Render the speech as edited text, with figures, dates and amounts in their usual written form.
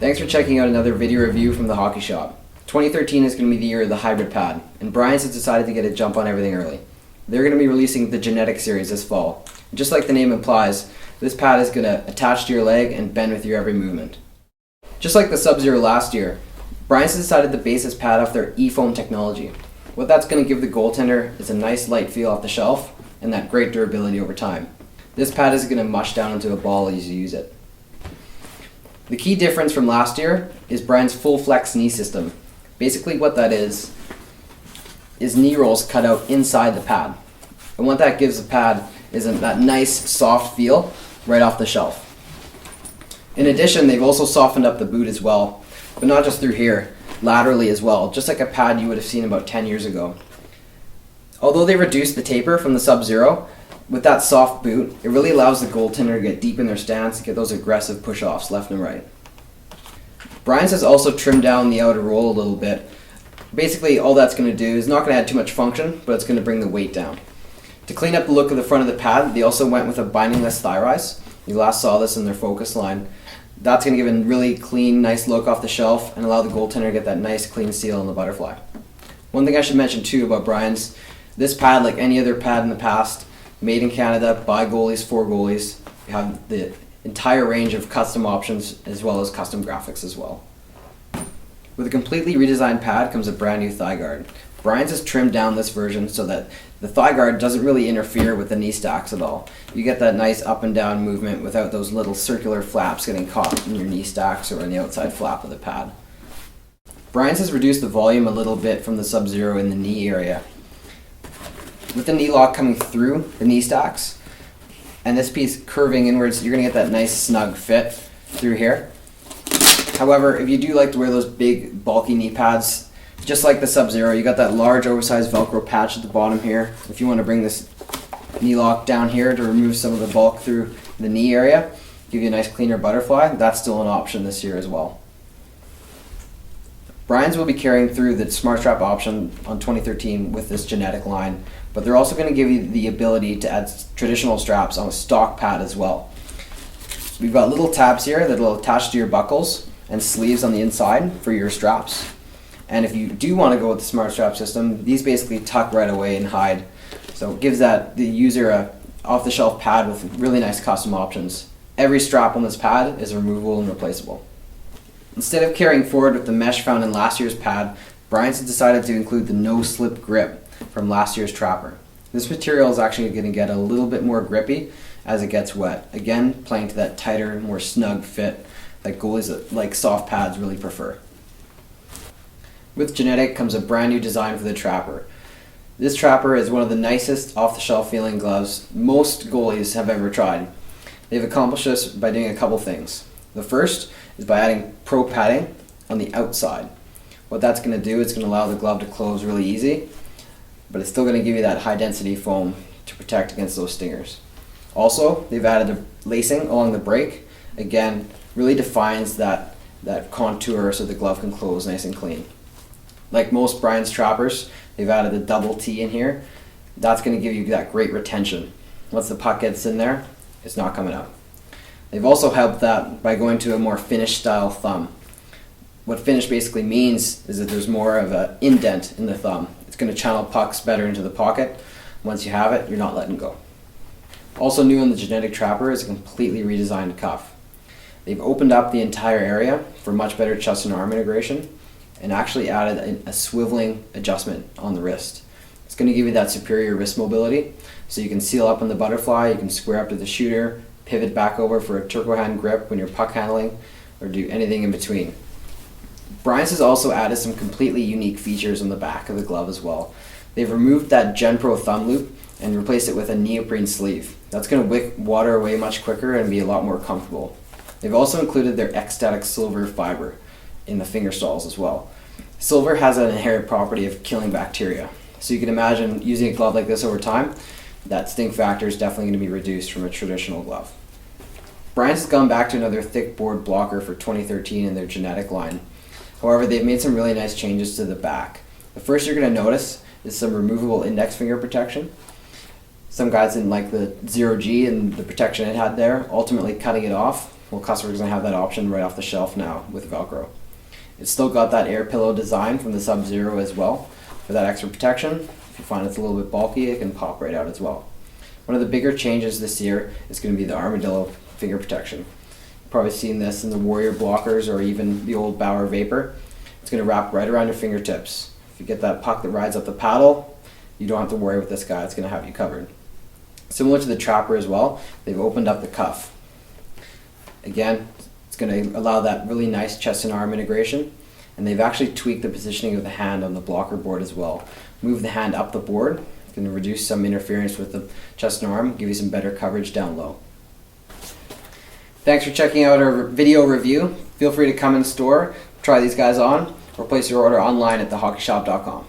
Thanks for checking out another video review from the Hockey Shop. 2013 is going to be the year of the hybrid pad, and Brian's has decided to get a jump on everything early. They're going to be releasing the G-Netik series this fall. Just like the name implies, this pad is going to attach to your leg and bend with your every movement. Just like the Sub-Zero last year, Brian's decided to base this pad off their e-foam technology. What that's going to give the goaltender is a nice light feel off the shelf and that great durability over time. This pad is going to mush down into a ball as you use it. The key difference from last year is Brian's full flex knee system. Basically what that is knee rolls cut out inside the pad. And what that gives the pad is that nice soft feel right off the shelf. In addition, they've also softened up the boot as well, but not just through here, laterally as well, just like a pad you would have seen about 10 years ago. Although they reduced the taper from the Sub-Zero, with that soft boot, it really allows the goaltender to get deep in their stance and get those aggressive push-offs left and right. Brian's has also trimmed down the outer roll a little bit. Basically, all that's going to do is not going to add too much function, but it's going to bring the weight down. To clean up the look of the front of the pad, they also went with a bindingless thigh rise. You last saw this in their focus line. That's going to give a really clean, nice look off the shelf and allow the goaltender to get that nice, clean seal on the butterfly. One thing I should mention too about Brian's, this pad, like any other pad in the past, made in Canada, by goalies, for goalies. You have the entire range of custom options as well as custom graphics as well. With a completely redesigned pad comes a brand new thigh guard. Brian's has trimmed down this version so that the thigh guard doesn't really interfere with the knee stacks at all. You get that nice up and down movement without those little circular flaps getting caught in your knee stacks or in the outside flap of the pad. Brian's has reduced the volume a little bit from the Sub-Zero in the knee area. With the knee lock coming through the knee stacks and this piece curving inwards, you're going to get that nice snug fit through here. However, if you do like to wear those big bulky knee pads, just like the Sub-Zero, you got that large oversized Velcro patch at the bottom here. If you want to bring this knee lock down here to remove some of the bulk through the knee area, give you a nice cleaner butterfly, that's still an option this year as well. Brian's will be carrying through the Smart Strap option on 2013 with this G-Netik line, but they're also going to give you the ability to add traditional straps on a stock pad as well. We've got little tabs here that will attach to your buckles and sleeves on the inside for your straps. And if you do want to go with the Smart Strap system, these basically tuck right away and hide. So it gives the user a off-the-shelf pad with really nice custom options. Every strap on this pad is removable and replaceable. Instead of carrying forward with the mesh found in last year's pad, Brian's has decided to include the no-slip grip from last year's Trapper. This material is actually going to get a little bit more grippy as it gets wet. Again, playing to that tighter, more snug fit that goalies that like soft pads really prefer. With G-Netik comes a brand new design for the Trapper. This Trapper is one of the nicest off-the-shelf feeling gloves most goalies have ever tried. They've accomplished this by doing a couple things. The first is by adding pro padding on the outside. What that's going to do is going to allow the glove to close really easy, but it's still going to give you that high density foam to protect against those stingers. Also, they've added a lacing along the break. Again, really defines that contour so the glove can close nice and clean. Like most Brian's Trappers, they've added a double T in here. That's going to give you that great retention. Once the puck gets in there, it's not coming out. They've also helped that by going to a more finish style thumb. What finish basically means is that there's more of an indent in the thumb. It's going to channel pucks better into the pocket. Once you have it, you're not letting go. Also new in the G-Netik Trapper is a completely redesigned cuff. They've opened up the entire area for much better chest and arm integration and actually added a swiveling adjustment on the wrist. It's going to give you that superior wrist mobility so you can seal up on the butterfly, you can square up to the shooter, pivot back over for a turbo hand grip when you're puck handling, or do anything in between. Brian's has also added some completely unique features on the back of the glove as well. They've removed that Gen Pro thumb loop and replaced it with a neoprene sleeve. That's going to wick water away much quicker and be a lot more comfortable. They've also included their ecstatic silver fiber in the finger stalls as well. Silver has an inherent property of killing bacteria, so you can imagine using a glove like this over time, that stink factor is definitely going to be reduced from a traditional glove. Brian's has gone back to another thick board blocker for 2013 in their G-Netik line. However, they've made some really nice changes to the back. The first you're going to notice is some removable index finger protection. Some guys didn't like the 0G and the protection it had there, ultimately cutting it off Well, customers are going to have that option right off the shelf now with Velcro. It's still got that air pillow design from the Sub-Zero as well for that extra protection. If you find it's a little bit bulky, it can pop right out as well. One of the bigger changes this year is going to be the Armadillo finger protection. You've probably seen this in the Warrior blockers or even the old Bauer Vapor. It's going to wrap right around your fingertips. If you get that puck that rides up the paddle, you don't have to worry with this guy. It's going to have you covered. Similar to the Trapper as well, they've opened up the cuff. Again, it's going to allow that really nice chest and arm integration, and they've actually tweaked the positioning of the hand on the blocker board as well. Move the hand up the board. It's going to reduce some interference with the chest and arm, give you some better coverage down low. Thanks for checking out our video review. Feel free to come in store, try these guys on, or place your order online at thehockeyshop.com.